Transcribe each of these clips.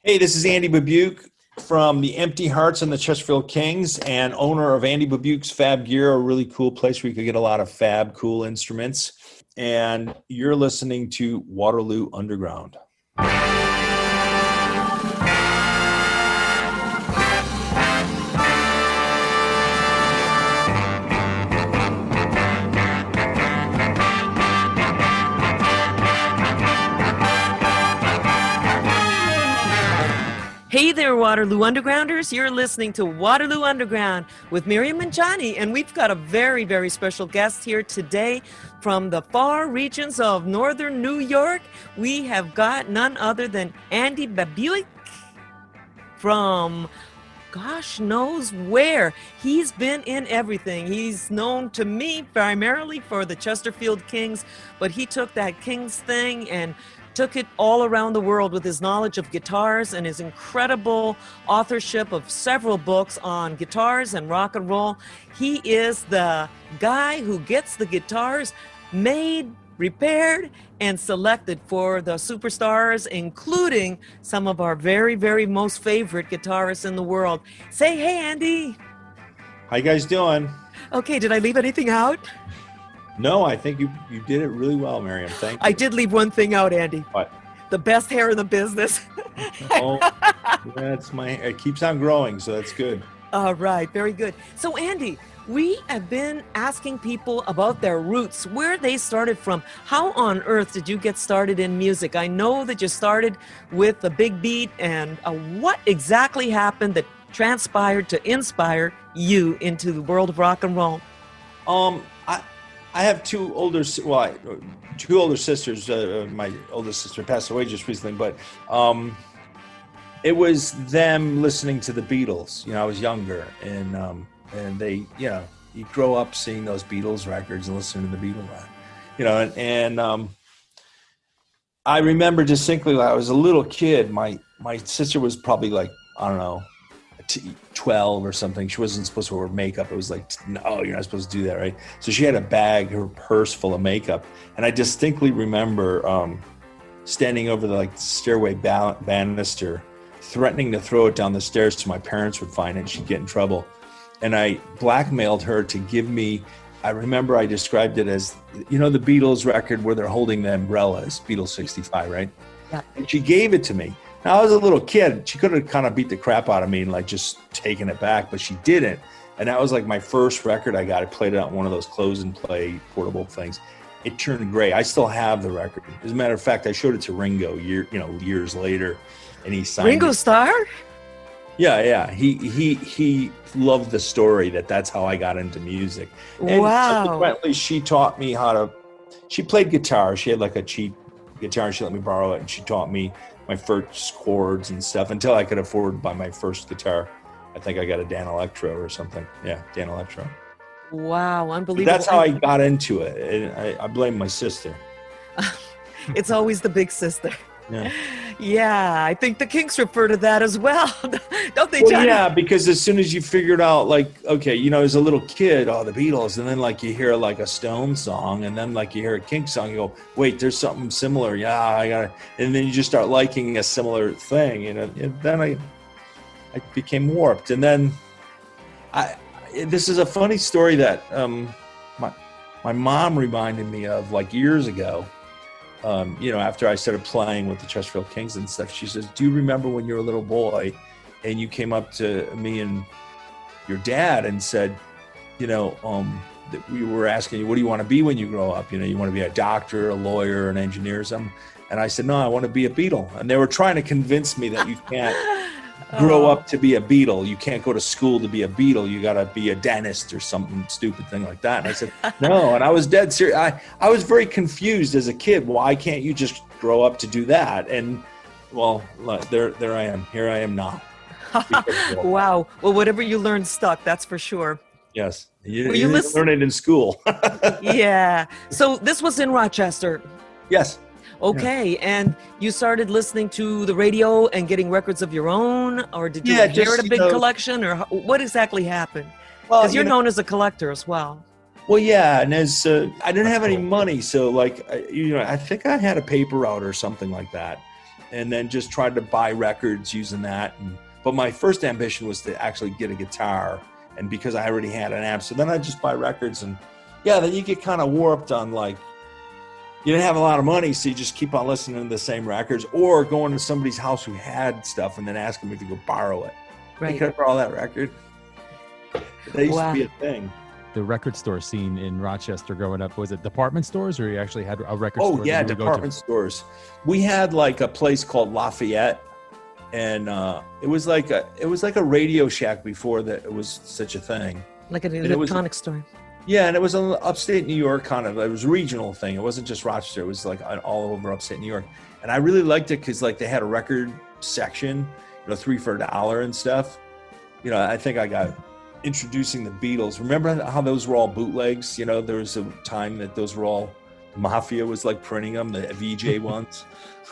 Hey, this is Andy Babiuk from the Empty Hearts and the Chesterfield Kings, and owner of Andy Babiuk's Fabgear, a really cool place where you could get a lot of fab cool instruments. And you're listening to Waterloo Underground. Hey there, Waterloo Undergrounders. You're listening to Waterloo Underground with Miriam and Johnny, and we've got a very, very special guest here today from the far regions of northern New York. We have got none other than Andy Babiuk from gosh knows where. He's been in everything. He's known to me primarily for the Chesterfield Kings, but he took that Kings thing and took it all around the world with his knowledge of guitars and his incredible authorship of several books on guitars and rock and roll. He is the guy who gets the guitars made, repaired, and selected for the superstars, including some of our very, very most favorite guitarists in the world. Say hey, Andy. How you guys doing? Okay, did I leave anything out? No, I think you did it really well, Miriam. Thank you. I did leave one thing out, Andy. What? The best hair in the business. Oh, it keeps on growing, so that's good. All right, very good. So, Andy, we have been asking people about their roots, where they started from. How on earth did you get started in music? I know that you started with the big beat, and what exactly happened that transpired to inspire you into the world of rock and roll? I have two older sisters. My oldest sister passed away just recently, but it was them listening to the Beatles. You know, I was younger, and they, you know, you grow up seeing those Beatles records and listening to the Beatles, you know, and I remember distinctly when I was a little kid. My sister was probably like, I don't know, 12 or something. She wasn't supposed to wear makeup. It was like, no, you're not supposed to do that, right? So she had a bag, her purse full of makeup, and I distinctly remember standing over the stairway banister, threatening to throw it down the stairs so my parents would find it and she'd get in trouble. And I blackmailed her to give me, I remember I described it as, you know, the Beatles record where they're holding the umbrellas, Beatles 65, right? Yeah. And she gave it to me. Now, I was a little kid. She could have kind of beat the crap out of me and just taken it back, but she didn't. And that was like my first record I got. I played it on one of those close and play portable things. It turned gray. I still have the record. As a matter of fact, I showed it to Ringo years later, and he signed Ringo it. Starr? Yeah. He loved the story that's how I got into music. And wow. Subsequently, she taught me she played guitar. She had like a cheap guitar, and she let me borrow it, and she taught me my first chords and stuff until I could afford to buy my first guitar. I think I got a Dan Electro or something. Yeah, Dan Electro. Wow, unbelievable. But that's how I got into it. And I blame my sister. It's always the big sister. Yeah. Yeah, I think the Kinks refer to that as well. Don't they, Well, Johnny? yeah, because as soon as you figured out, okay, you know, as a little kid, the Beatles, and then you hear a Stones song, and then you hear a Kinks song, you go, wait, there's something similar. Yeah, I got it. And then you just start liking a similar thing, you know. And then I became warped. And then this is a funny story that my mom reminded me of years ago. You know, after I started playing with the Chesterfield Kings and stuff, she says, do you remember when you were a little boy and you came up to me and your dad and said, you know, that we were asking you, what do you want to be when you grow up? You know, you want to be a doctor, a lawyer, an engineer or something? And I said, no, I want to be a Beatle. And they were trying to convince me that you can't grow up to be a Beatle. You can't go to school to be a Beatle. You got to be a dentist or something stupid thing like that. And I said, no. And I was dead serious. I was very confused as a kid. Why can't you just grow up to do that? And well, there I am. Here I am now. Wow. Well, whatever you learned stuck, that's for sure. Yes. You didn't learn it in school. Yeah. So this was in Rochester. Yes. Okay, yeah. And you started listening to the radio and getting records of your own, or did you inherit a big collection, or what exactly happened? Because you're known as a collector as well. Well, yeah, and as I didn't have any money, so I think I had a paper route or something like that, and then just tried to buy records using that. But my first ambition was to actually get a guitar, and because I already had an amp, so then I just buy records, and then you get kind of warped on like, you didn't have a lot of money, so you just keep on listening to the same records, or going to somebody's house who had stuff and then ask them if you could borrow it. Right. Hey, can I borrow that record? That used to be a thing. The record store scene in Rochester growing up, was it department stores, or you actually had a record store? Oh yeah, department stores. We had like a place called Lafayette, and it was like a Radio Shack before that it was such a thing. Like an electronic store. Yeah, and it was in upstate New York, kind of. It was a regional thing. It wasn't just Rochester. It was like all over upstate New York, and I really liked it because like they had a record section, $3 for $1 and stuff. I think I got introducing the Beatles. Remember how those were all bootlegs? There was a time that those were all, the Mafia was like printing them, the VJ ones.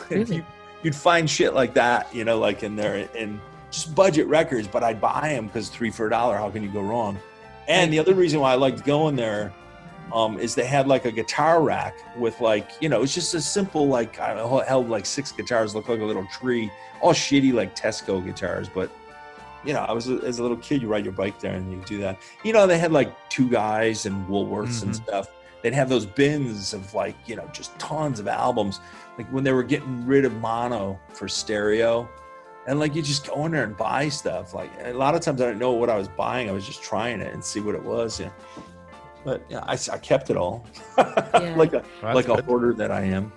Really? You'd find shit like that, like in there, and just budget records, but I'd buy them because $3 for $1, how can you go wrong? And the other reason why I liked going there is they had like a guitar rack with like, it's just a simple, like, I held like 6 guitars, looked like a little tree, all shitty like Tesco guitars, but I was as a little kid, you ride your bike there and you do that. They had like 2 Guys and Woolworths and stuff. They'd have those bins of like, just tons of albums. Like when they were getting rid of mono for stereo, and like you just go in there and buy stuff. Like a lot of times I didn't know what I was buying. I was just trying it and see what it was. Yeah. But I kept it all like a hoarder that I am.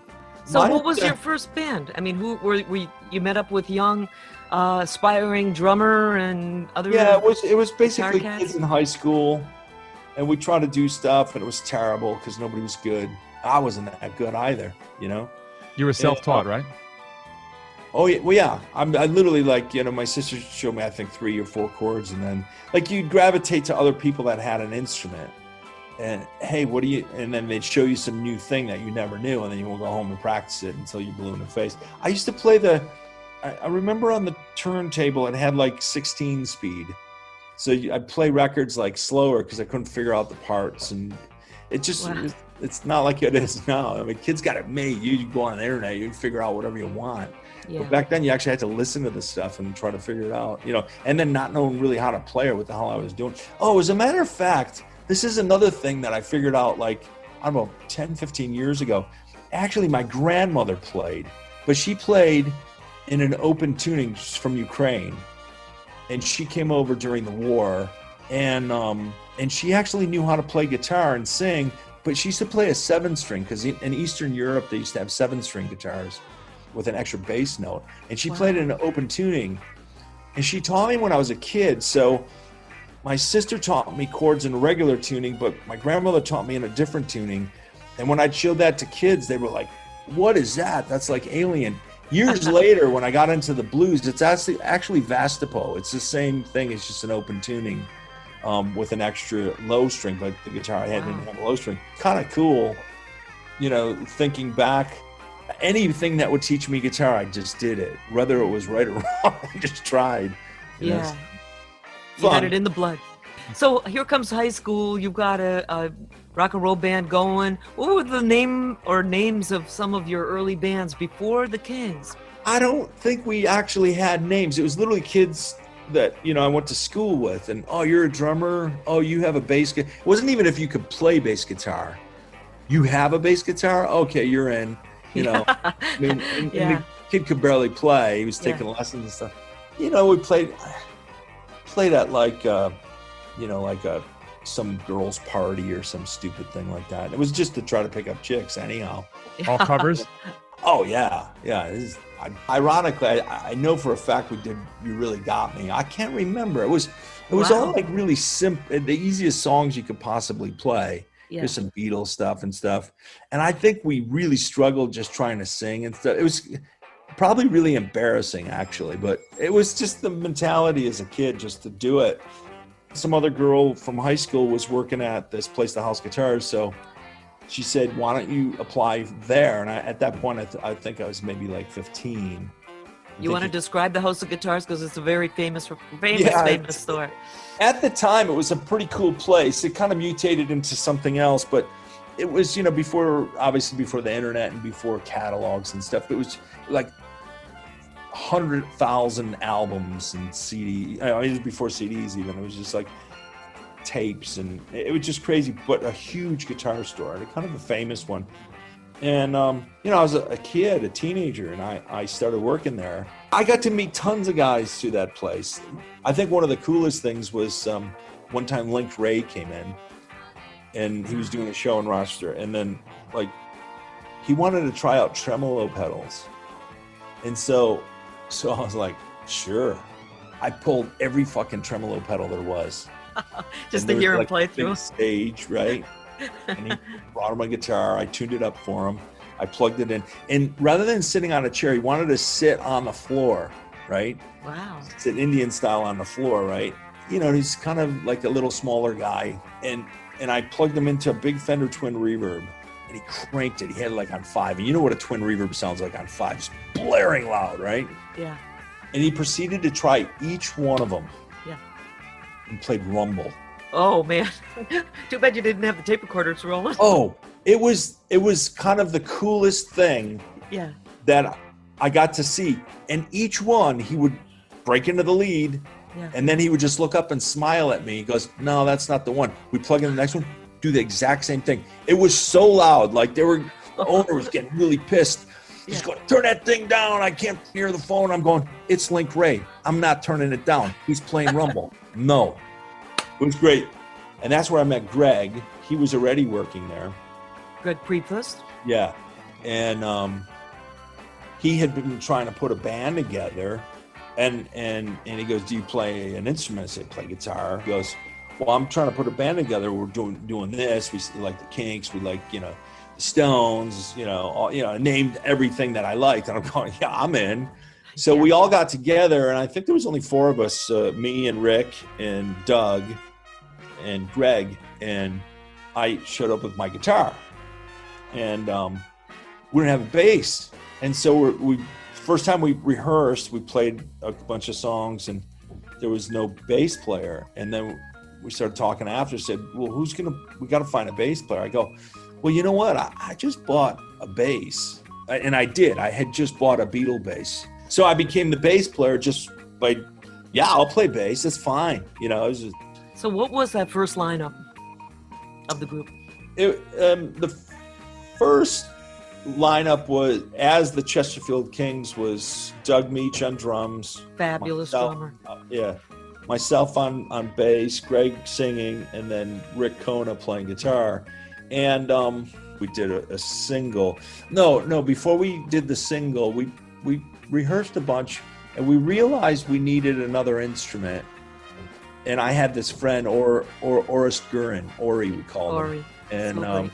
So what was your first band? I mean, who were you met up with young aspiring drummer and other? Yeah, it was basically kids in high school, and we tried to do stuff, and it was terrible because nobody was good. I wasn't that good either, You were self-taught, right? Oh yeah, well yeah. I literally like my sister showed me I think 3 or 4 chords, and then like you'd gravitate to other people that had an instrument, and hey, what do you? And then they'd show you some new thing that you never knew, and then you will go home and practice it until you're blue in the face. I used to play I remember on the turntable it had like 16 speed, so I'd play records like slower because I couldn't figure out the parts, and it just it's not like it is now. I mean, kids got it made. You go on the internet, you can figure out whatever you want. Yeah. But back then, you actually had to listen to this stuff and try to figure it out, and then not knowing really how to play or what the hell I was doing. Oh, as a matter of fact, this is another thing that I figured out like, I don't know, 10, 15 years ago. Actually, my grandmother played, but she played in an open tuning from Ukraine. And she came over during the war, and she actually knew how to play guitar and sing, but she used to play a 7-string because in Eastern Europe, they used to have 7-string guitars with an extra bass note. And she played it in an open tuning. And she taught me when I was a kid. So my sister taught me chords in a regular tuning, but my grandmother taught me in a different tuning. And when I showed that to kids, they were like, what is that? That's like alien. Years later, when I got into the blues, it's actually Vastapo. It's the same thing. It's just an open tuning with an extra low string, but the guitar I had didn't have a low string. Kind of cool, thinking back. Anything that would teach me guitar, I just did it. Whether it was right or wrong, I just tried. Yeah. You had it in the blood. So here comes high school. You've got a rock and roll band going. What were the names of some of your early bands before the Kings? I don't think we actually had names. It was literally kids that, I went to school with. And, oh, you're a drummer? Oh, you have a bass guitar? It wasn't even if you could play bass guitar. You have a bass guitar? Okay, you're in. I mean, and the kid could barely play. He was taking lessons and stuff. We played at like, some girls' party or some stupid thing like that. It was just to try to pick up chicks anyhow. All covers? Oh, yeah. Ironically, I know for a fact we did You Really Got Me. I can't remember. It was all like really simple, the easiest songs you could possibly play. Yeah. There's some Beatles stuff and stuff. And I think we really struggled just trying to sing and stuff. It was probably really embarrassing, actually. But it was just the mentality as a kid just to do it. Some other girl from high school was working at this place, the House Guitars. So she said, why don't you apply there? And at that point, I think I was maybe like 15. You want to describe the House of Guitars? Because it's a very famous store. At the time, it was a pretty cool place. It kind of mutated into something else, but it was, before the internet and before catalogs and stuff. It was like 100,000 albums and CD. It was before CDs even. It was just like tapes, and it was just crazy. But a huge guitar store, and kind of a famous one. And you know, I was a kid, a teenager, and I started working there. I got to meet tons of guys through that place. I think one of the coolest things was one time Link Ray came in, and he was doing a show in Rochester, and then like he wanted to try out tremolo pedals, and so I was like, sure. I pulled every fucking tremolo pedal there was. Just to hear him play through. Stage, right? And he brought him a guitar. I tuned it up for him. I plugged it in. And rather than sitting on a chair, he wanted to sit on the floor, right? Wow. Sit Indian style on the floor, right? You know, he's kind of like a little smaller guy. And I plugged him into a big Fender twin reverb. And he cranked it. He had it like on 5. And you know what a twin reverb sounds like on 5? It's blaring loud, right? Yeah. And he proceeded to try each one of them. Yeah. And played rumble. Oh man. Too bad you didn't have the tape recorders rolling. Oh, it was kind of the coolest thing. Yeah. That I got to see. And each one he would break into the lead. Yeah. And then he would just look up and smile at me. He goes, "No, that's not the one." We plug in the next one, do the exact same thing. It was so loud, like the owner was getting really pissed. He's going, "Turn that thing down. I can't hear the phone." I'm going, "It's Link Ray. I'm not turning it down. He's playing rumble." No. It was great. And that's where I met Greg. He was already working there. Greg Prepost? Yeah. And he had been trying to put a band together. And he goes, "Do you play an instrument?" I said, "Play guitar." He goes, "Well, I'm trying to put a band together. We're doing this. We like the Kinks. We like, the Stones, named everything that I liked." And I'm going, "Yeah, I'm in." So we all got together, and I think there was only 4 of us, me and Rick and Doug and Greg, and I showed up with my guitar. And we didn't have a bass. And so first time we rehearsed, we played a bunch of songs, and there was no bass player. And then we started talking after, said, "Well, we got to find a bass player." I go, "Well, you know what? I just bought a bass." And I did. I had just bought a Beatle bass. So I became the bass player just by, I'll play bass. That's fine. It was just, So what was that first lineup of the group? The first lineup was, as the Chesterfield Kings, was Doug Meach on drums. Fabulous drummer. Myself on bass, Greg singing, and then Rick Kona playing guitar. And we did a single. No, before we did the single, we rehearsed a bunch, and we realized we needed another instrument. And I had this friend, Oris Gurin, Ori we called him. And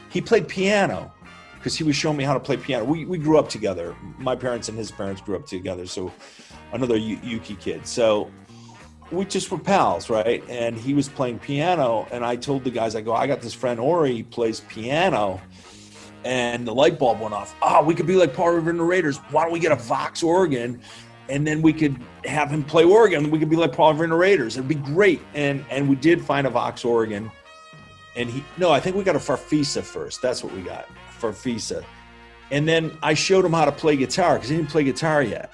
he played piano because he was showing me how to play piano. We grew up together. My parents and his parents grew up together. So another Yuki kid. So we just were pals, right? And he was playing piano, and I told the guys, I go, "I got this friend Ori, he plays piano." And the light bulb went off. We could be like Paul River and the Raiders. Why don't we get a Vox organ, and then we could have him play organ. We could be like Paul River and the Raiders. It'd be great. And we did find a Vox organ. And I think we got a Farfisa first. That's what we got, Farfisa. And then I showed him how to play guitar because he didn't play guitar yet.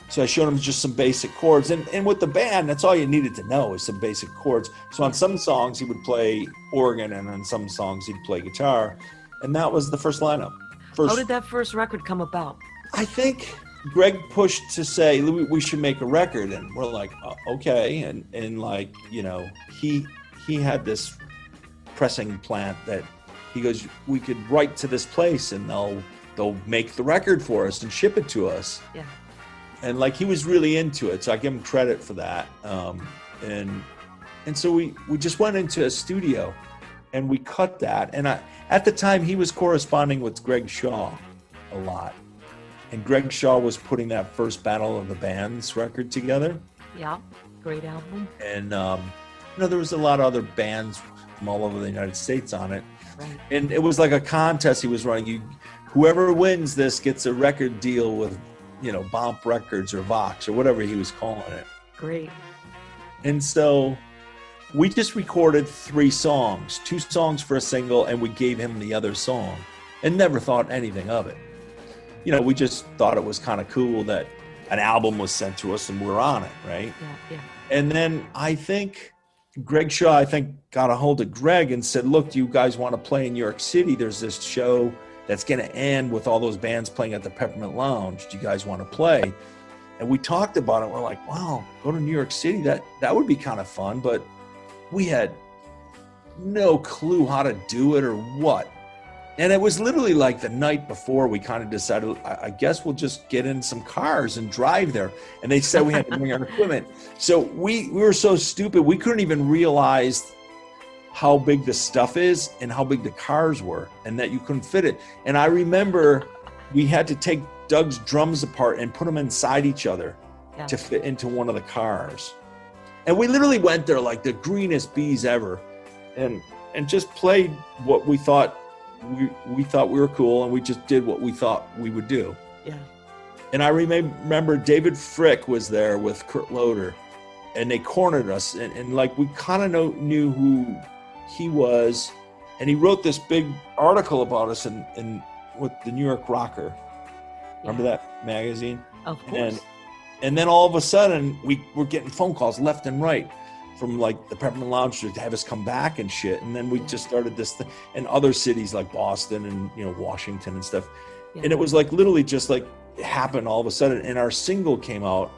So I showed him just some basic chords. And with the band, that's all you needed to know is some basic chords. So on some songs, he would play organ, and on some songs, he'd play guitar. And that was the first lineup. How did that first record come about? I think Greg pushed to say, "We should make a record." And we're like, "Okay." And like, he had this pressing plant that he goes, "We could write to this place and they'll make the record for us and ship it to us." Yeah. And like, he was really into it. So I give him credit for that. And so we just went into a studio and we cut that. And at the time he was corresponding with Greg Shaw a lot. And Greg Shaw was putting that first Battle of the Bands record together. Yeah, great album. And, there was a lot of other bands from all over the United States on it. Right. And it was like a contest he was running. Whoever wins this gets a record deal with, Bomp Records or Vox or whatever he was calling it. Great. And so we just recorded 3 songs, 2 songs for a single, and we gave him the other song and never thought anything of it. We just thought it was kind of cool that an album was sent to us and we're on it, right? Yeah. And then I think Greg Shaw, got a hold of Greg and said, look, do you guys want to play in New York City? There's this show that's going to end with all those bands playing at the Peppermint Lounge. Do you guys want to play? And we talked about it. We're like, wow, go to New York City. That would be kind of fun. But we had no clue how to do it or what. And it was literally like the night before we kind of decided, I guess we'll just get in some cars and drive there. And they said we had to bring our equipment. So we were so stupid. We couldn't even realize how big the stuff is and how big the cars were and that you couldn't fit it. And I remember we had to take Doug's drums apart and put them inside each other to fit into one of the cars. And we literally went there like the greenest bees ever and just played what we thought we thought we were cool, and we just did what we thought we would do. Yeah. And I remember David Frick was there with Kurt Loder, and they cornered us, and like we kind of knew who he was, and he wrote this big article about us in with the New York Rocker. Remember that magazine? Of course. And then all of a sudden we were getting phone calls left and right from like the Peppermint Lounge to have us come back and shit. And then we just started this thing in other cities like Boston and, Washington and stuff. Yeah. And it was like literally just like it happened all of a sudden. And our single came out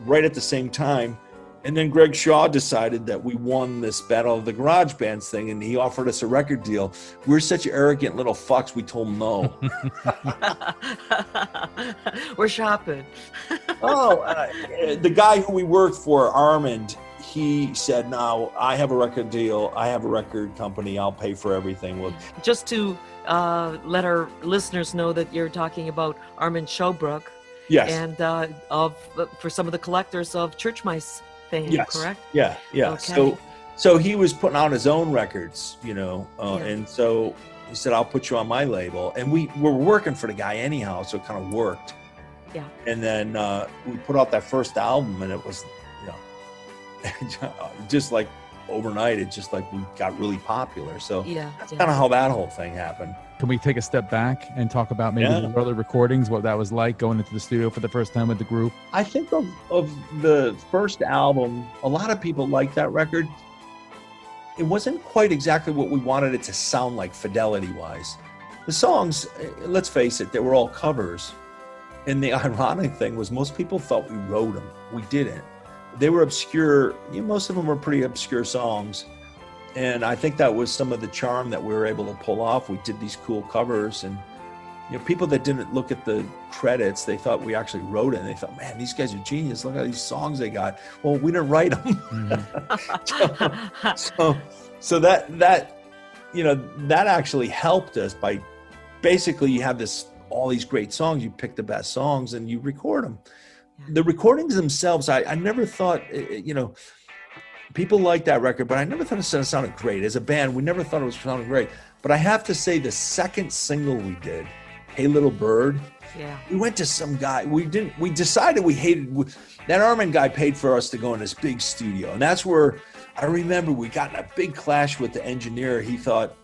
right at the same time. And then Greg Shaw decided that we won this Battle of the Garage Bands thing, and he offered us a record deal. We're such arrogant little fucks, we told him no. We're shopping. The guy who we worked for, Armand, he said, no, I have a record deal. I have a record company. I'll pay for everything. Well, just to let our listeners know that you're talking about Armand Showbrook. Yes. And for some of the collectors of Church Mice fame, yes. Correct? Yeah. Okay. So he was putting out his own records, and so he said, I'll put you on my label. And we were working for the guy anyhow, so it kind of worked. Yeah. And then we put out that first album, and it was, just like overnight, it just like we got really popular. So that's kind of how that whole thing happened. Can we take a step back and talk about maybe the early recordings, what that was like going into the studio for the first time with the group? I think of the first album, a lot of people like that record. It wasn't quite exactly what we wanted it to sound like fidelity-wise. The songs, let's face it, they were all covers. And the ironic thing was most people thought we wrote them. We didn't. They were obscure. Most of them were pretty obscure songs. And I think that was some of the charm that we were able to pull off. We did these cool covers, and people that didn't look at the credits, they thought we actually wrote it. And they thought, man, these guys are genius. Look at these songs they got. Well, we didn't write them. Mm-hmm. so that actually helped us by basically you have all these great songs. You pick the best songs and you record them. The recordings themselves, I never thought, people like that record, but I never thought it sounded great. As a band, we never thought it was sounding great. But I have to say the second single we did, Hey Little Bird, we went to some guy. We decided we hated, that Armin guy paid for us to go in this big studio. And that's where I remember we got in a big clash with the engineer. He thought,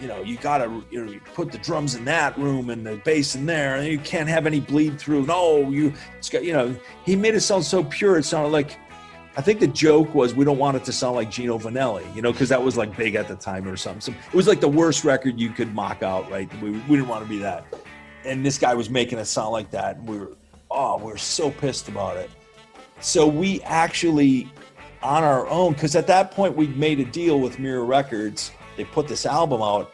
you gotta, you put the drums in that room and the bass in there, and you can't have any bleed through. No, it's got, he made it sound so pure. It sounded like, I think the joke was we don't want it to sound like Gino Vanelli, because that was like big at the time or something. So it was like the worst record you could mock out, right? We didn't want to be that. And this guy was making it sound like that. And we were so pissed about it. So we actually, on our own, because at that point we'd made a deal with Mirror Records. They put this album out,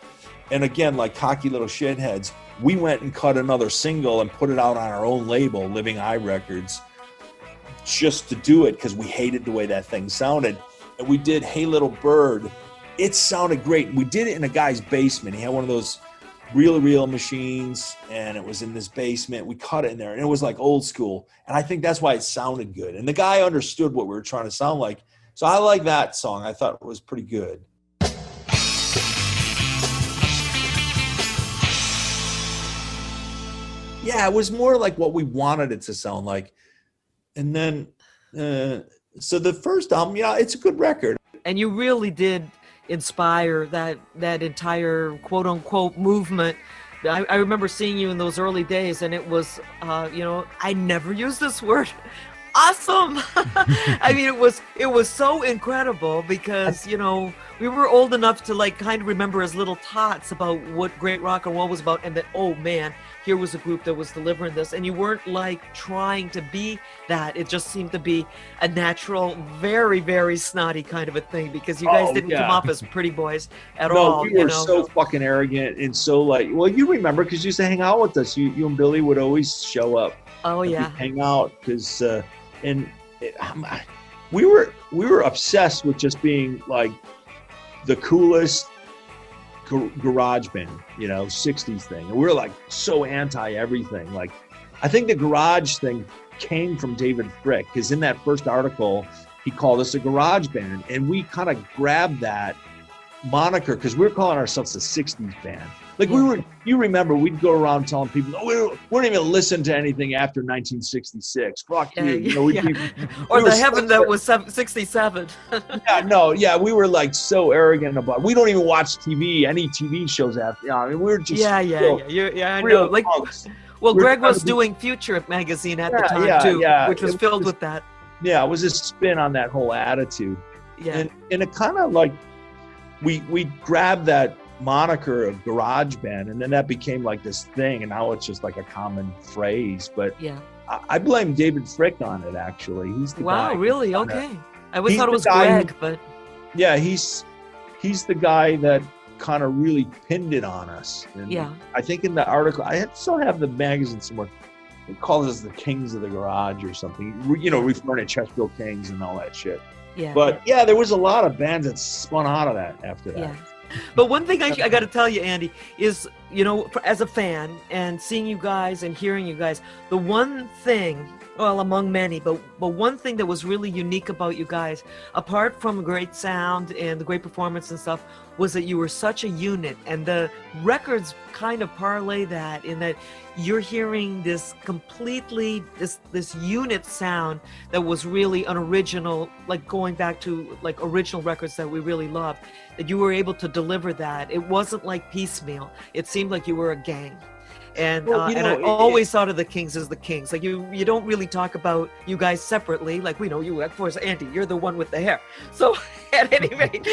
and again, like cocky little shitheads, we went and cut another single and put it out on our own label, Living Eye Records, just to do it because we hated the way that thing sounded. And we did Hey Little Bird. It sounded great. We did it in a guy's basement. He had one of those reel-to-reel machines, and it was in this basement. We cut it in there, and it was like old school. And I think that's why it sounded good. And the guy understood what we were trying to sound like. So I like that song. I thought it was pretty good. Yeah, it was more like what we wanted it to sound like. And then, so the first album, it's a good record. And you really did inspire that entire quote unquote movement I remember seeing you in those early days, and it was, I never used this word. Awesome. I mean, it was so incredible because, we were old enough to like kind of remember as little tots about what great rock and roll was about. And that, oh man, here was a group that was delivering this. And you weren't like trying to be that. It just seemed to be a natural, very, very snotty kind of a thing because you guys didn't come off as pretty boys at all. No, we were so fucking arrogant and so like, well, you remember because you used to hang out with us. You and Billy would always show up. Oh, yeah. Hang out because... we were obsessed with just being like the coolest garage band, 60s thing. And we were like so anti everything. Like, I think the garage thing came from David Frick because in that first article, he called us a garage band. And we kind of grabbed that moniker because we were calling ourselves a 60s band. Like you remember, we'd go around telling people, no, we don't even listen to anything after 1966. Fuck you. Or the heaven that was 67. We were like so arrogant about it. We don't even watch TV, any TV shows after. I mean, we were just I know. Like, well, Greg was doing Future magazine at the time too, which was filled with that. Yeah, it was a spin on that whole attitude. Yeah, and it kind of like we grabbed that moniker of garage band, and then that became like this thing, and now it's just like a common phrase. But I blame David Frick on it. Actually, he's the guy. Wow, really? Okay. I always thought it was Greg, but he's the guy that kind of really pinned it on us. And I think in the article, I still have the magazine somewhere. It calls us the Kings of the Garage or something. Referring to Chesterfield Kings and all that shit. Yeah. But there was a lot of bands that spun out of that after that. Yeah. But one thing I got to tell you, Andy, is, as a fan and seeing you guys and hearing you guys, the one thing, well, among many, but one thing that was really unique about you guys, apart from great sound and the great performance and stuff, was that you were such a unit. And the records kind of parlay that in that you're hearing this completely, this unit sound that was really an original, like going back to like original records that we really loved, that you were able to deliver that. It wasn't like piecemeal. It seemed like you were a gang. And I always thought of the Kings as the Kings. Like you don't really talk about you guys separately. Like we know you, of course, Andy, you're the one with the hair. So at any rate,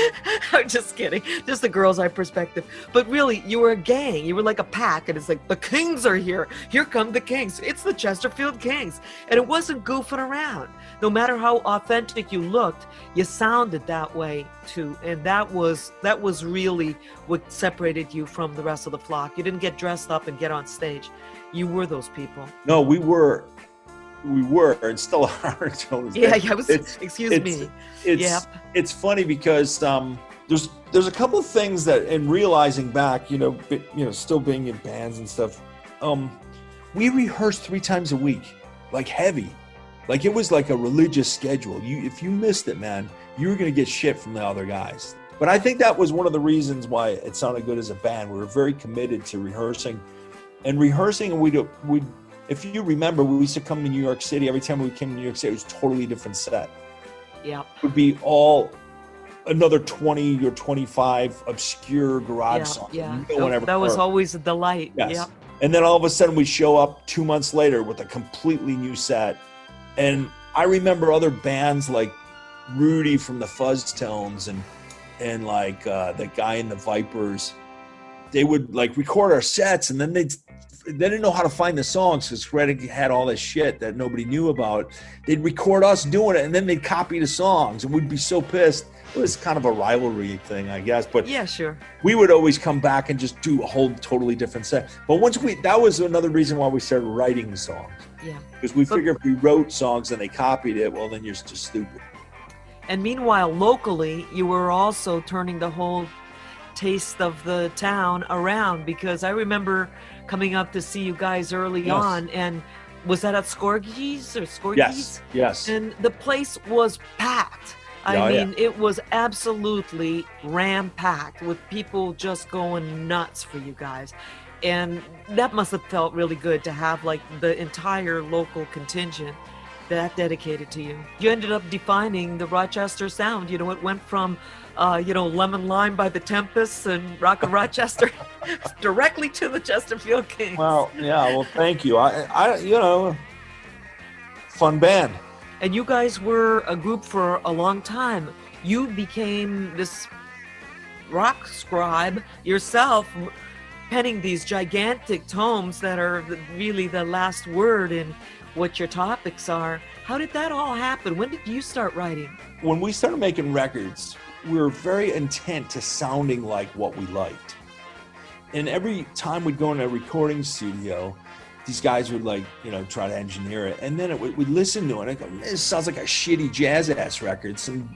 I'm just kidding. Just the girl's eye perspective. But really, you were a gang. You were like a pack. And it's like, the Kings are here. Here come the Kings. It's the Chesterfield Kings. And it wasn't goofing around. No matter how authentic you looked, you sounded that way too. And that was really what separated you from the rest of the flock. You didn't get dressed up and get on stage. You were those people. No, we were and still are. Excuse me. It's funny because there's a couple of things that, in realizing back, still being in bands and stuff, we rehearsed 3 times a week, like heavy. Like it was like a religious schedule. If you missed it, man, you were going to get shit from the other guys. But I think that was one of the reasons why it sounded good as a band. We were very committed to rehearsing. And we'd if you remember, we used to come to New York City. Every time we came to New York City, it was a totally different set. Yeah. It would be all another 20 or 25 obscure garage songs. Yeah, no one ever that was heard. Always a delight. Yes. Yeah. And then all of a sudden we show up 2 months later with a completely new set. And I remember other bands like Rudy from the Fuzztones and like the guy in the Vipers. They would like record our sets, and then they didn't know how to find the songs because Fred had all this shit that nobody knew about. They'd record us doing it, and then they'd copy the songs, and we'd be so pissed. It was kind of a rivalry thing, I guess. But yeah, sure. We would always come back and just do a whole totally different set. But that was another reason why we started writing the songs. Yeah. Because we figured if we wrote songs and they copied it, well, then you're just stupid. And meanwhile, locally, you were also turning the whole taste of the town around, because I remember coming up to see you guys early on, and was that at Scorgie's? Yes. And the place was packed. I mean, it was absolutely ram-packed with people just going nuts for you guys. And that must have felt really good to have like the entire local contingent that dedicated to you. You ended up defining the Rochester sound. You know, it went from, Lemon Lime by the Tempests and Rock of Rochester directly to the Chesterfield Kings. Well, yeah, well, thank you. I fun band. And you guys were a group for a long time. You became this rock scribe yourself, penning these gigantic tomes that are really the last word in what your topics are. How did that all happen? When did you start writing? When we started making records, we were very intent to sounding like what we liked. And every time we'd go in a recording studio, these guys would try to engineer it. And then we'd listen to it and go, this sounds like a shitty jazz ass record. Some,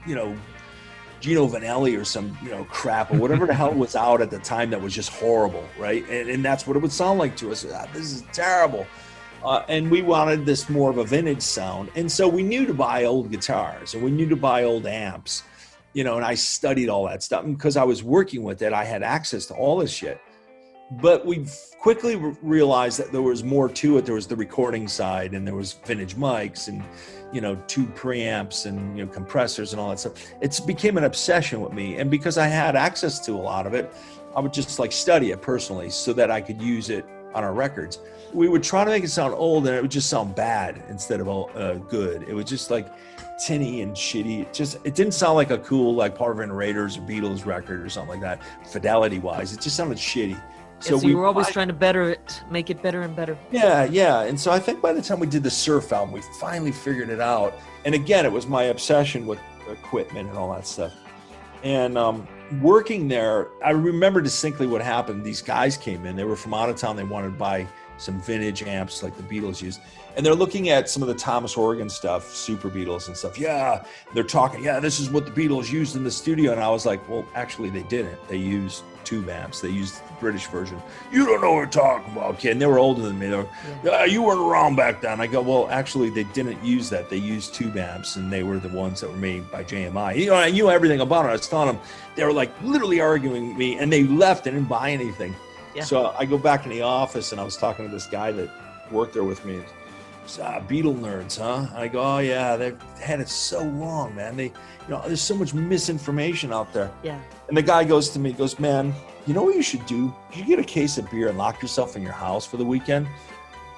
Gino Vanelli or some, crap or whatever the hell was out at the time that was just horrible, right? And that's what it would sound like to us. This is terrible. And we wanted this more of a vintage sound. And so we knew to buy old guitars and we knew to buy old amps, and I studied all that stuff. And because I was working with it, I had access to all this shit. But we quickly realized that there was more to it. There was the recording side and there was vintage mics and, tube preamps and, compressors and all that stuff. It became an obsession with me. And because I had access to a lot of it, I would just study it personally so that I could use it on our records. We would try to make it sound old and it would just sound bad instead of good. It was just tinny and shitty. It didn't sound like a cool Parvin Raiders or Beatles record or something like that. Fidelity wise, it just sounded shitty. So we were always trying to better it, make it better and better. Yeah. And so I think by the time we did the Surf album, we finally figured it out. And again, it was my obsession with equipment and all that stuff. And working there, I remember distinctly what happened. These guys came in. They were from out of town. They wanted to buy some vintage amps like the Beatles used. And they're looking at some of the Thomas Horgan stuff, Super Beatles and stuff. Yeah, they're talking, this is what the Beatles used in the studio. And I was like, well, actually, they didn't. They used tube amps. They used the British version. You don't know what we're talking about, kid. And they were older than me. They were, you weren't around back then. I go, well, actually, they didn't use that. They used tube amps, and they were the ones that were made by JMI. I knew everything about it. I was telling them. They were literally arguing with me, and they left and didn't buy anything. Yeah. So I go back in the office, and I was talking to this guy that worked there with me. Beatle nerds, huh? And I go, oh yeah, they've had it so long, man. There's so much misinformation out there. Yeah. And the guy goes to me, man, you know what you should do? You should get a case of beer and lock yourself in your house for the weekend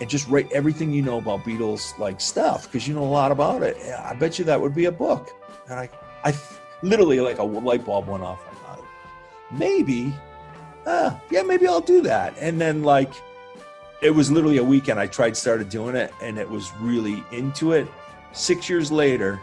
and just write everything you know about Beatles stuff, because you know a lot about it. Yeah, I bet you that would be a book. And I literally a light bulb went off. I thought, maybe I'll do that. And then it was literally a weekend. I started doing it, and it was really into it. 6 years later,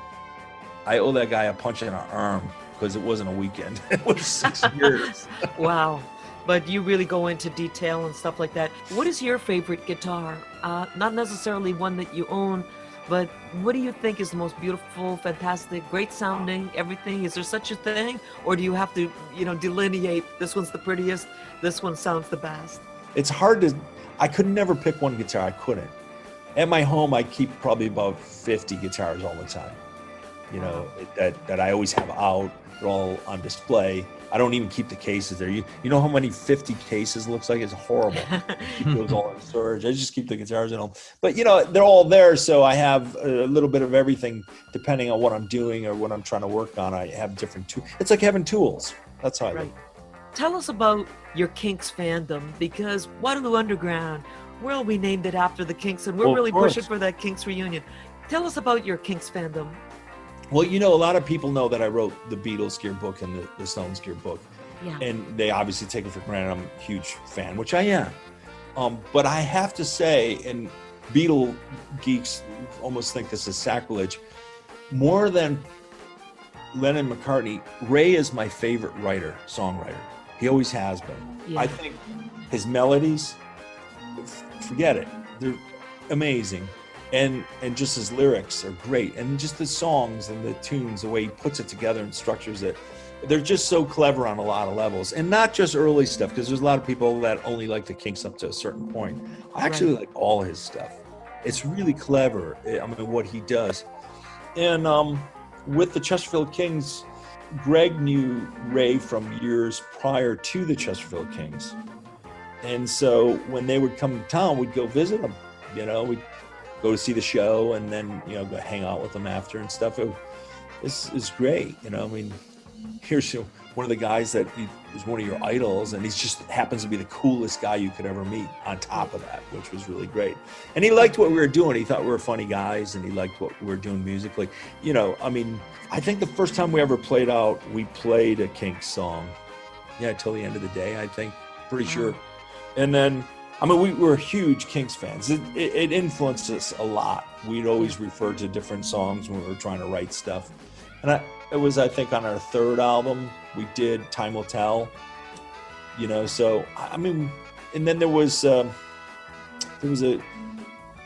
I owe that guy a punch in the arm because it wasn't a weekend. It was 6 years. Wow. But you really go into detail and stuff like that. What is your favorite guitar? Not necessarily one that you own, but what do you think is the most beautiful, fantastic, great sounding, everything? Is there such a thing? Or do you have to, delineate, this one's the prettiest, this one sounds the best? It's hard to... I could never pick one guitar. I couldn't. At my home, I keep probably about 50 guitars all the time. That I always have out. They're all on display. I don't even keep the cases there. You know how many 50 cases looks like? It's horrible. Keep those all in storage. I just keep the guitars at home. But they're all there, so I have a little bit of everything depending on what I'm doing or what I'm trying to work on. I have different tools. It's like having tools. That's how I do. Tell us about your Kinks fandom, because Waterloo Underground, we named it after the Kinks, and we're really pushing for that Kinks reunion. Tell us about your Kinks fandom. Well, a lot of people know that I wrote the Beatles gear book and the Stones gear book. Yeah. And they obviously take it for granted I'm a huge fan, which I am. But I have to say, and Beatle geeks almost think this is sacrilege, more than Lennon McCartney, Ray is my favorite songwriter. He always has been. Yeah. I think his melodies, forget it. They're amazing. And just his lyrics are great. And just the songs and the tunes, the way he puts it together and structures it. They're just so clever on a lot of levels. And not just early stuff, because there's a lot of people that only like the Kinks up to a certain point. I actually like all his stuff. It's really clever, what he does. And with the Chesterfield Kings, Greg knew Ray from years prior to the Chesterfield Kings. And so when they would come to town, we'd go visit them. go to see the show and then, you know, go hang out with them after and stuff. It's great, you know. I mean, here's one of the guys that is one of your idols, and he just happens to be the coolest guy you could ever meet on top of that, which was really great. And he liked what we were doing. He thought we were funny guys, and he liked what we were doing musically. You know, I mean, I think the first time we ever played out, we played a Kinks song. Yeah, till the end of the day, I think. Pretty sure. And then, I mean, we were huge Kinks fans. It influenced us a lot. We'd always refer to different songs when we were trying to write stuff. And it was, I think, on our third album, we did Time Will Tell, you know, so, I mean, and then there was a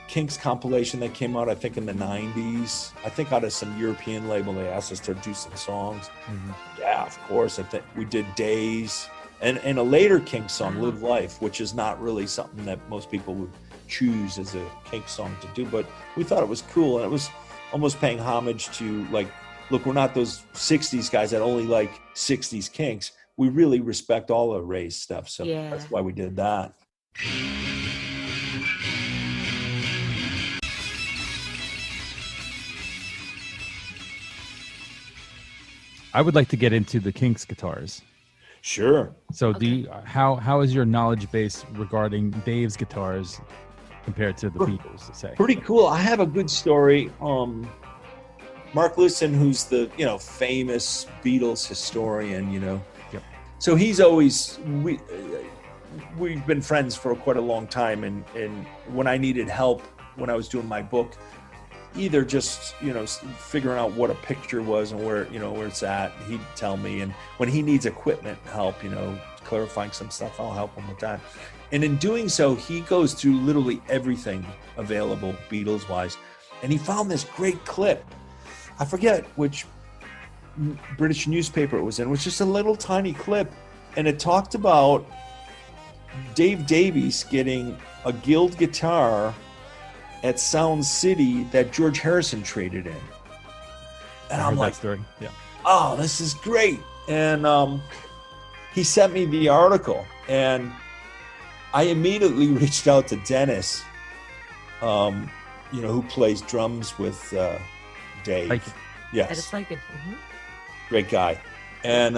Kinks compilation that came out, I think, in the 90s. I think out of some European label, they asked us to do some songs. Mm-hmm. Yeah, of course. I think we did Days. And a later Kinks song, Live Life, which is not really something that most people would choose as a Kinks song to do, but we thought it was cool, and it was almost paying homage to, like, look, we're not those 60s guys that only like 60s Kinks. We really respect all of Ray's stuff, so that's why we did that. I would like to get into the Kinks guitars. Sure. So how is your knowledge base regarding Dave's guitars compared to the Beatles, to say? Pretty cool. I have a good story. Mark Lisson, who's the, you know, famous Beatles historian, you know. Yep. So he's always, we've been friends for quite a long time, and when I needed help when I was doing my book, either just, you know, figuring out what a picture was and where, you know, where it's at, he'd tell me. And when he needs equipment help, you know, clarifying some stuff, I'll help him with that. And in doing so, he goes through literally everything available Beatles wise. And he found this great clip. I forget which British newspaper it was in. It was just a little tiny clip. And it talked about Dave Davies getting a Guild guitar at Sound City that George Harrison traded in. And I'm like, oh, this is great. And he sent me the article, and I immediately reached out to Dennis, you know, who plays drums with Dave. Yes. Mm-hmm. Great guy. And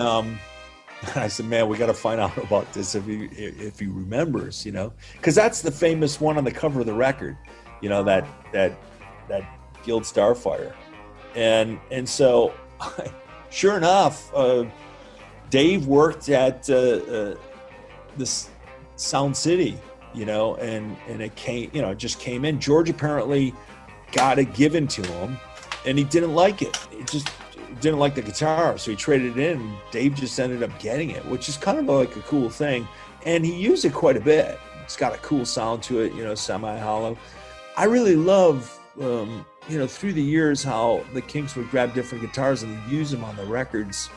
I said, man, we got to find out about this if he remembers, you know, because that's the famous one on the cover of the record. You know, that Guild Starfire. And so, sure enough, Dave worked at this Sound City, you know, and it came, you know, it just came in. George apparently got it given to him, and he didn't like it. He just didn't like the guitar, so he traded it in, and Dave just ended up getting it, which is kind of like a cool thing. And he used it quite a bit. It's got a cool sound to it, you know, semi-hollow. I really love, you know, through the years how the Kinks would grab different guitars and use them on the records.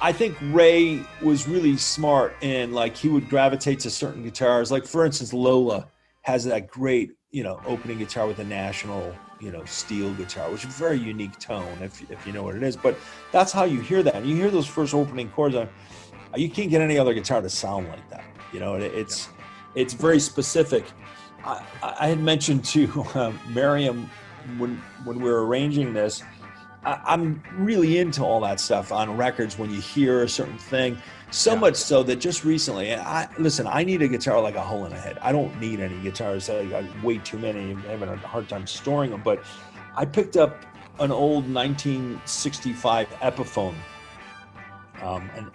I think Ray was really smart in, like, he would gravitate to certain guitars. Like, for instance, Lola has that great, you know, opening guitar with a National, you know, steel guitar, which is a very unique tone if you know what it is. But that's how you hear that. And you hear those first opening chords, you can't get any other guitar to sound like that. You know, it's very specific. I had mentioned to Miriam when we were arranging this, I'm really into all that stuff on records when you hear a certain thing. So much so that just recently, I need a guitar like a hole in the head. I don't need any guitars. I got way too many. I'm having a hard time storing them. But I picked up an old 1965 Epiphone, an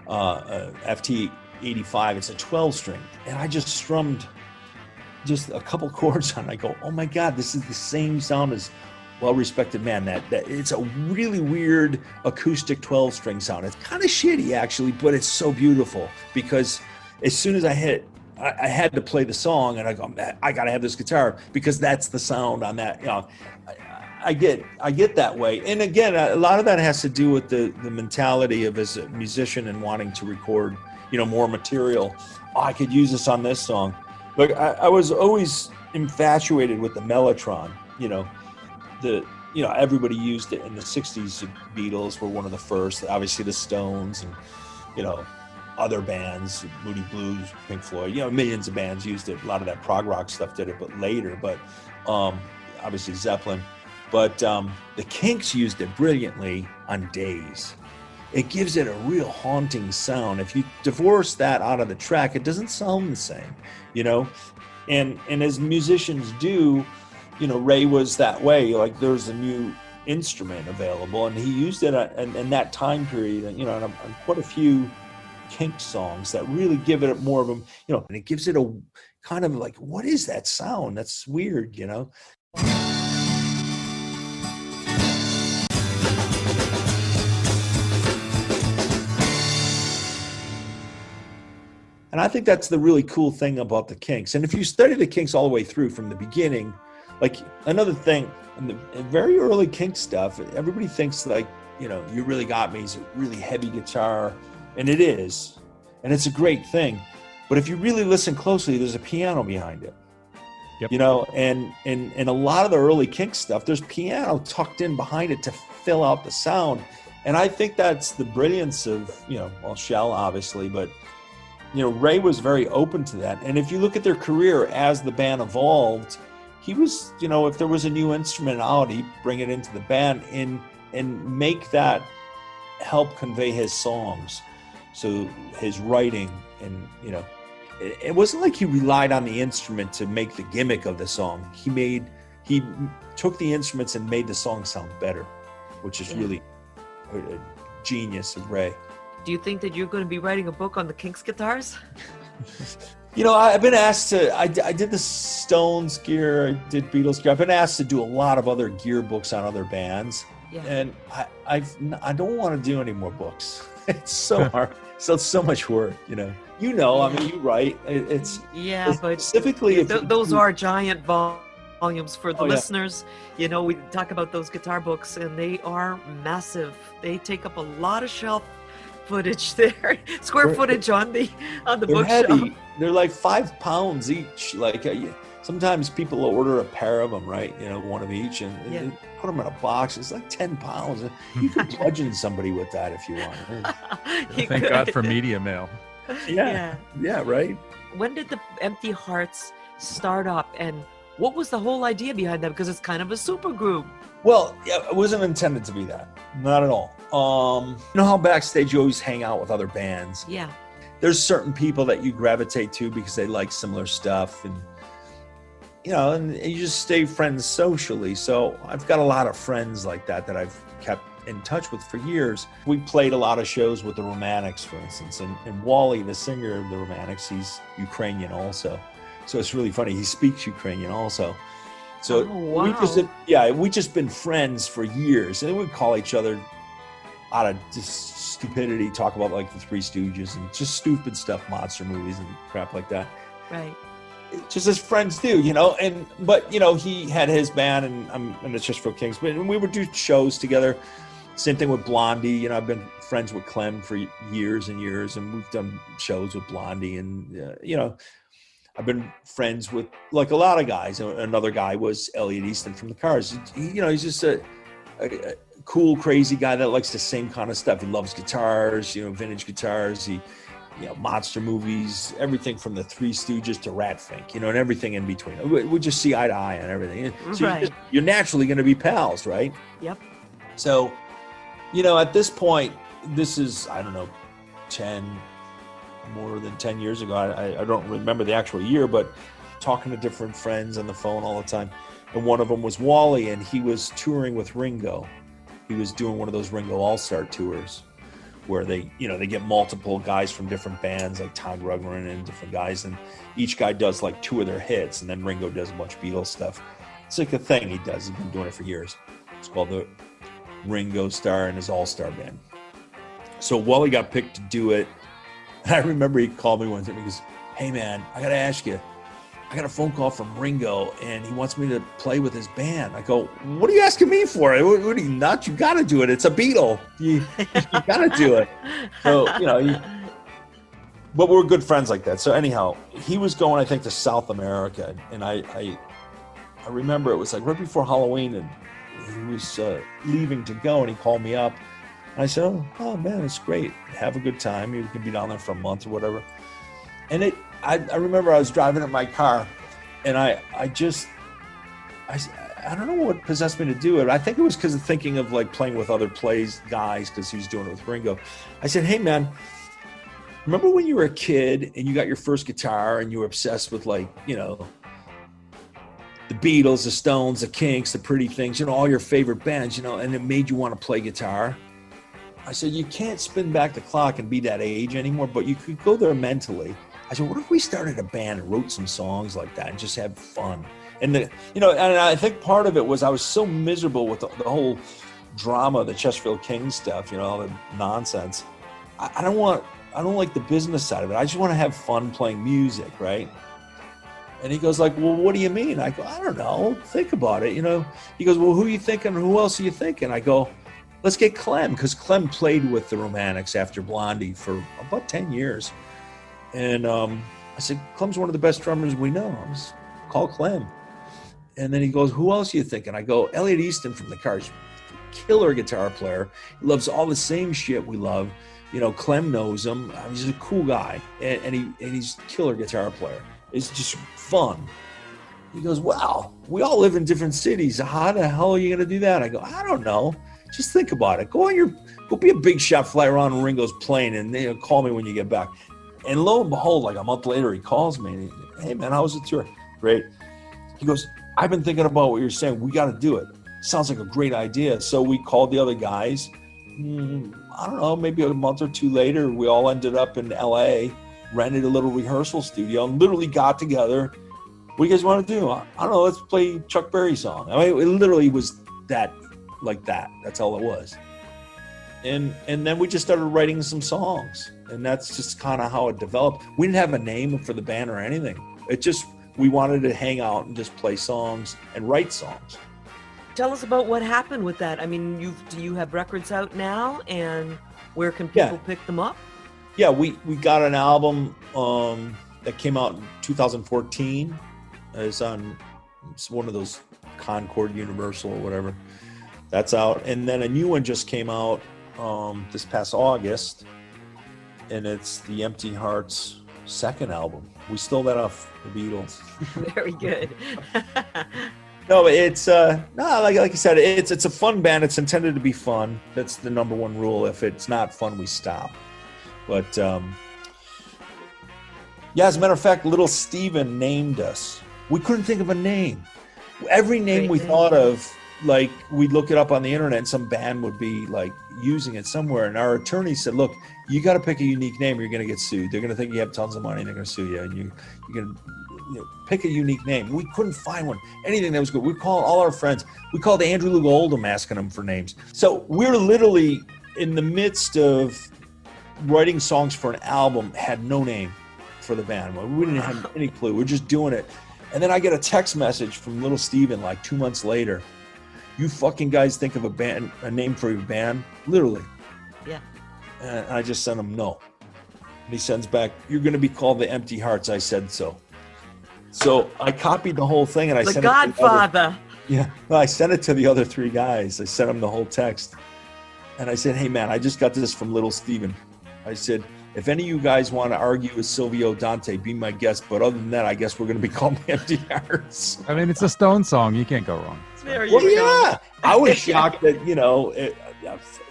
FT85. It's a 12-string. And I just strummed just a couple chords on. I go, oh my God, this is the same sound as Well-Respected Man. That it's a really weird acoustic 12-string sound. It's kind of shitty actually, but it's so beautiful because as soon as I had to play the song, and I go, I gotta have this guitar because that's the sound on that. You know, I get that way. And again, a lot of that has to do with the mentality of as a musician and wanting to record, you know, more material. Oh, I could use this on this song. But I was always infatuated with the Mellotron. You know, everybody used it in the 60s. The Beatles were one of the first. Obviously the Stones and, you know, other bands, Moody Blues, Pink Floyd, you know, millions of bands used it. A lot of that prog rock stuff did it, but later. But obviously Zeppelin, but the Kinks used it brilliantly on Days. It gives it a real haunting sound. If you divorce that out of the track, it doesn't sound the same, you know? And as musicians do, you know, Ray was that way. Like, there's a new instrument available, and he used it in that time period, you know, on quite a few Kinks songs that really give it more of a, you know, and it gives it a kind of like, what is that sound? That's weird, you know? And I think that's the really cool thing about the Kinks. And if you study the Kinks all the way through from the beginning, like, another thing, in the very early Kinks stuff, everybody thinks like, you know, You Really Got Me is a really heavy guitar, and it is. And it's a great thing. But if you really listen closely, there's a piano behind it. Yep. You know, and a lot of the early Kinks stuff, there's piano tucked in behind it to fill out the sound. And I think that's the brilliance of, you know, well, Shell, obviously, but, you know, Ray was very open to that. And if you look at their career as the band evolved, he was, you know, if there was a new instrument out, he'd bring it into the band and make that help convey his songs. So his writing, and, you know, it wasn't like he relied on the instrument to make the gimmick of the song. He took the instruments and made the song sound better, which is really a genius of Ray. Do you think that you're going to be writing a book on the Kinks guitars? You know, I've been asked to, I did the Stones gear, I did Beatles gear. I've been asked to do a lot of other gear books on other bands. Yeah. And I don't want to do any more books. It's so hard. So much work, you know. You know, I mean, you write. It's but specifically those are giant volumes for the listeners. You know, we talk about those guitar books, and they are massive. They take up a lot of shelf footage there, square footage on the bookshelf. Heavy. They're like 5 pounds each. Like, sometimes people will order a pair of them, right? You know, one of each, and they put them in a box. It's like 10 pounds. You can bludgeon somebody with that if you want. Thank God for media mail. Yeah, right. When did the Empty Hearts start up, and what was the whole idea behind that? Because it's kind of a super group. Well, it wasn't intended to be that. Not at all. You know how backstage you always hang out with other bands? Yeah. There's certain people that you gravitate to because they like similar stuff, and, you know, and you just stay friends socially. So I've got a lot of friends like that I've kept in touch with for years. We played a lot of shows with the Romantics, for instance, and Wally, the singer of the Romantics, he's Ukrainian also. So it's really funny. He speaks Ukrainian also. So we just been friends for years, and we'd call each other out of just stupidity, talk about like the Three Stooges and just stupid stuff, monster movies and crap like that. Right. Just as friends do, you know. But you know, he had his band, and I'm in the Chesterfield Kings, but we would do shows together. Same thing with Blondie. You know, I've been friends with Clem for years and years, and we've done shows with Blondie, and you know, I've been friends with like a lot of guys. Another guy was Elliot Easton from the Cars. You know, he's just a cool, crazy guy that likes the same kind of stuff. He loves guitars, you know, vintage guitars. He, you know, monster movies, everything from the Three Stooges to Ratfink, you know, and everything in between. We just see eye to eye on everything. So you're naturally going to be pals, right? Yep. So, you know, at this point, this is, I don't know, more than 10 years ago. I don't remember the actual year, but talking to different friends on the phone all the time. And one of them was Wally, and he was touring with Ringo. He was doing one of those Ringo All-Star tours where they, you know, they get multiple guys from different bands, like Tom Ruggren and different guys, and each guy does like 2 of their hits, and then Ringo does a bunch of Beatles stuff. It's like a thing he does. He's been doing it for years. It's called the Ringo Starr and his All-Star Band. So Wally got picked to do it. I remember he called me one time. He goes, "Hey man, I got to ask you, I got a phone call from Ringo, and he wants me to play with his band." I go, "What are you asking me for? What are you nuts? You got to do it. It's a Beatle. You got to do it." So, you know, but we're good friends like that. So anyhow, he was going, I think, to South America, and I remember it was like right before Halloween, and he was leaving to go, and he called me up. And I said, oh man, it's great. Have a good time. You can be down there for a month or whatever. And I remember I was driving in my car, and I just I don't know what possessed me to do it. I think it was because of thinking of like playing with other guys, because he was doing it with Ringo. I said, hey man, remember when you were a kid and you got your first guitar and you were obsessed with like, the Beatles, the Stones, the Kinks, the Pretty Things, all your favorite bands, and it made you want to play guitar? I said, you can't spin back the clock and be that age anymore, but you could go there mentally. I said, what if we started a band and wrote some songs like that and just had fun? And and I think part of it was I was so miserable with the whole drama, the Chesterfield Kings stuff, all the nonsense. I don't like the business side of it. I just want to have fun playing music, right? And he goes like, well, what do you mean? I go, I don't know. Think about it. He goes, well, who are you thinking? Who else are you thinking? I go, let's get Clem, because Clem played with the Romantics after Blondie for about 10 years. And I said, Clem's one of the best drummers we know. Call Clem. And then he goes, who else are you thinking? I go, Elliot Easton from the Cars, killer guitar player. He loves all the same shit we love. Clem knows him. He's a cool guy, and he's a killer guitar player. It's just fun. He goes, wow, we all live in different cities. How the hell are you going to do that? I go, I don't know. Just think about it. Go be a big shot, fly around on Ringo's plane, and call me when you get back. And lo and behold, like a month later, he calls me. And hey, man, how was the tour? Great. He goes, I've been thinking about what you're saying. We got to do it. Sounds like a great idea. So we called the other guys. I don't know, maybe a month or two later, we all ended up in LA, rented a little rehearsal studio, and literally got together. What do you guys want to do? I don't know, let's play Chuck Berry song. I mean, it literally was that, like that. That's all it was. And then we just started writing some songs. And that's just kind of how it developed. We didn't have a name for the band or anything. We wanted to hang out and just play songs and write songs. Tell us about what happened with that. I mean, do you have records out now, and where can people pick them up? Yeah, we got an album that came out in 2014. It's one of those Concord Universal or whatever. That's out. And then a new one just came out this past August, and it's the Empty Hearts second album. We stole that off the Beatles. Very good. No, it's like I said, it's a fun band. It's intended to be fun. That's the number one rule. If it's not fun, we stop. But as a matter of fact, little Steven named us. We couldn't think of a name. Every name we thought of, like we'd look it up on the internet, and some band would be like using it somewhere. And our attorney said, "Look, you got to pick a unique name. Or you're going to get sued. They're going to think you have tons of money, and they're going to sue you. And you're going to." Pick a unique name. We couldn't find one. Anything that was good. We called all our friends. We called Andrew Luke Oldham asking them for names. So we're literally in the midst of writing songs for an album, had no name for the band. We didn't have any clue. We're just doing it. And then I get a text message from little Steven like 2 months later. You fucking guys think of a name for your band? Literally. Yeah. And I just sent him no. And he sends back, you're going to be called the Empty Hearts. I said so. So I copied the whole thing and I sent it to Godfather. I sent it to the other three guys. I sent them the whole text. And I said, hey man, I just got this from little Steven. I said, if any of you guys want to argue with Silvio Dante, be my guest. But other than that, I guess we're going to be called Empty Hearts. I mean, it's a Stone song. You can't go wrong. There you go. Yeah. I was shocked that,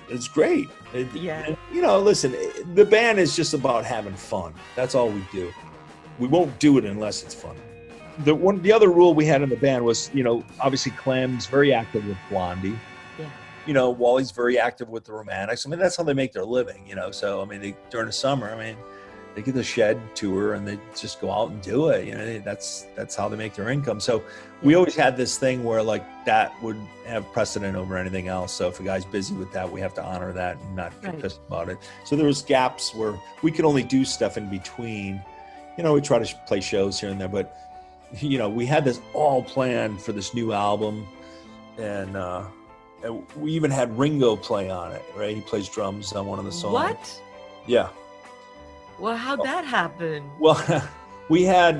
it's great. Listen, the band is just about having fun. That's all we do. We won't do it unless it's fun. The other rule we had in the band was, obviously Clem's very active with Blondie. Yeah. Wally's very active with the Romantics. I mean, that's how they make their living, So, I mean, during the summer, they get the Shed tour and they just go out and do it. That's how they make their income. So we always had this thing where like that would have precedent over anything else. So if a guy's busy with that, we have to honor that and not get pissed about it. So there was gaps where we could only do stuff in between. We try to play shows here and there, but we had this all planned for this new album, and we even had Ringo play on it, right? He plays drums on one of the songs. What? Yeah. Well, how'd that happen? Well, we had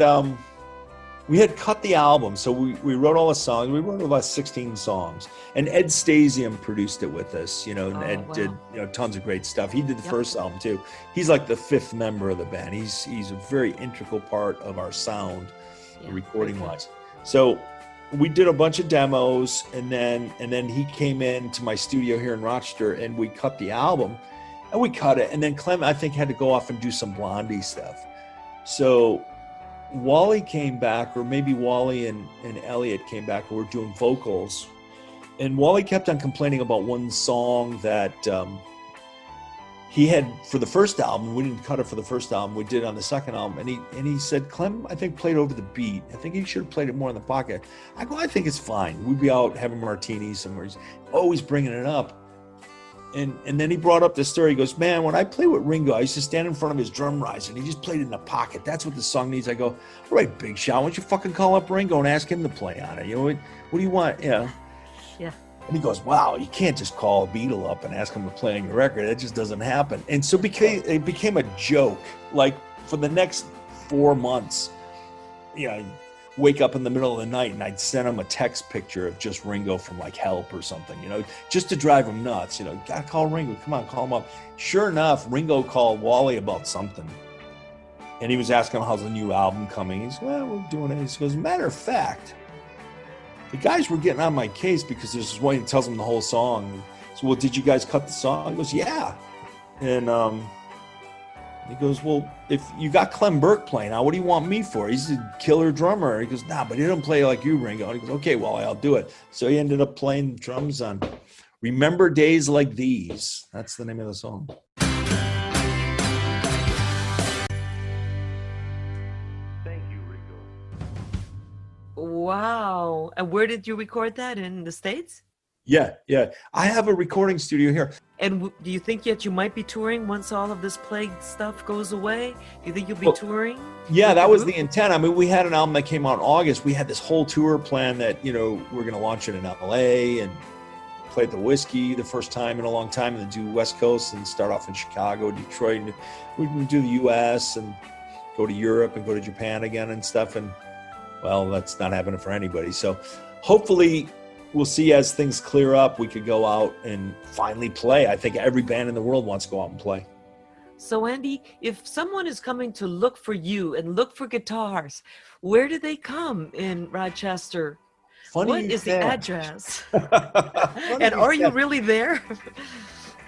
cut the album, so we wrote all the songs. We wrote about 16 songs, and Ed Stasium produced it with us. And Ed did tons of great stuff. He did the first album too. He's like the fifth member of the band. He's a very integral part of our sound, recording wise. So we did a bunch of demos, and then he came in to my studio here in Rochester, and we cut the album, and we cut it. And then Clem, I think, had to go off and do some Blondie stuff. So Wally came back, or maybe Wally and Elliot came back, and were doing vocals. And Wally kept on complaining about one song that he had for the first album. We didn't cut it for the first album. We did it on the second album. And he said, Clem, I think, played over the beat. I think he should have played it more in the pocket. I go, I think it's fine. We'd be out having martinis somewhere. He's always bringing it up. And then he brought up this story. He goes, man, when I play with Ringo, I used to stand in front of his drum riser, and he just played it in the pocket. That's what the song needs. I go, all right, Big Shot, why don't you fucking call up Ringo and ask him to play on it? You know, what do you want? You know? Yeah. And he goes, wow, you can't just call a Beatle up and ask him to play on your record. That just doesn't happen. And so it became a joke. Like, for the next 4 months, you know, I'd wake up in the middle of the night and I'd send him a text picture of just Ringo from, like, Help or something, you know, just to drive him nuts. You know, gotta call Ringo. Come on, call him up. Sure enough, Ringo called Wally about something. And he was asking him how's the new album coming. He said, well, we're doing it. He goes, matter of fact, the guys were getting on my case because this is why he tells them the whole song. So, well, did you guys cut the song? He goes, yeah. And he goes, well, if you got Clem Burke playing now, what do you want me for? He's a killer drummer. He goes, nah, but he don't play like you, Ringo. And he goes, okay, well, I'll do it. So he ended up playing drums on Remember Days Like These. That's the name of the song. Wow. And where did you record that? In the States? Yeah. I have a recording studio here. And do you think yet you might be touring once all of this plague stuff goes away? Do you think you'll be touring? Yeah, that was the intent. I mean, we had an album that came out in August. We had this whole tour plan that, you know, we're going to launch it in LA and play at the Whiskey the first time in a long time, and then do West Coast and start off in Chicago, Detroit. And we can do the US and go to Europe and go to Japan again and stuff. And well, that's not happening for anybody. So hopefully we'll see as things clear up, we could go out and finally play. I think every band in the world wants to go out and play. So Andy, if someone is coming to look for you and look for guitars, where do they come in Rochester? Funny what is the address? And are you really there?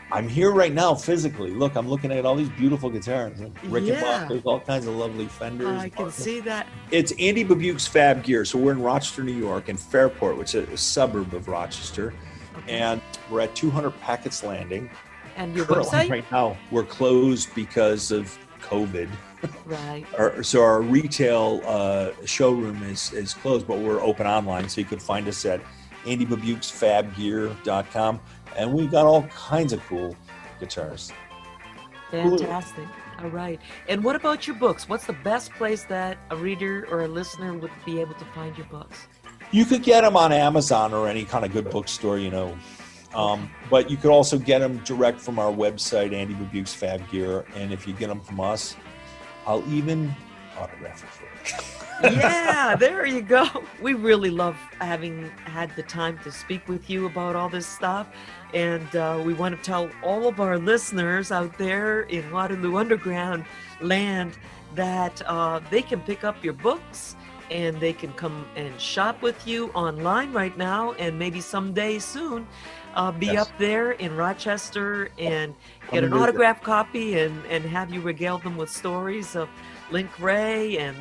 I'm here right now physically. Look, I'm looking at all these beautiful guitars. Rickenbackers, all kinds of lovely Fenders. I can see that. It's Andy Babiuk's Fab Gear. So we're in Rochester, New York, in Fairport, which is a suburb of Rochester. Okay. And we're at 200 Packett's Landing. And your website? Right now, we're closed because of COVID. Right. So our retail showroom is closed, but we're open online. So you can find us at andybabiuksfabgear.com. And we've got all kinds of cool guitars. Fantastic. All right. And what about your books? What's the best place that a reader or a listener would be able to find your books? You could get them on Amazon or any kind of good bookstore, you know. But you could also get them direct from our website, Andy Babiuk's Fab Gear. And if you get them from us, I'll even autograph it for you. Yeah, there you go. We really love having had the time to speak with you about all this stuff. And we want to tell all of our listeners out there in Waterloo Underground land that they can pick up your books and they can come and shop with you online right now, and maybe someday soon be up there in Rochester and get an autographed copy and have you regale them with stories of Link Ray and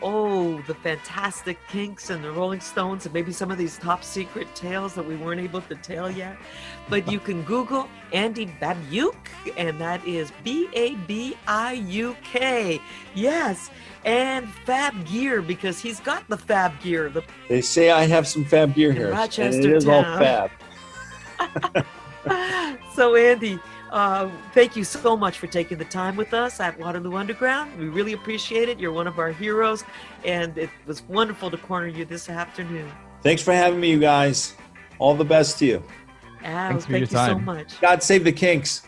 the fantastic Kinks and the Rolling Stones, and maybe some of these top secret tales that we weren't able to tell yet. But you can Google Andy Babiuk, and that is Babiuk. Yes, and Fab Gear, because he's got the Fab Gear. They say I have some Fab Gear here, Rochester and it is all Fab. So Andy, thank you so much for taking the time with us at Waterloo Underground. We really appreciate it. You're one of our heroes, and it was wonderful to corner you this afternoon. Thanks for having me, you guys. All the best to you. Thank you so much. God save the Kinks.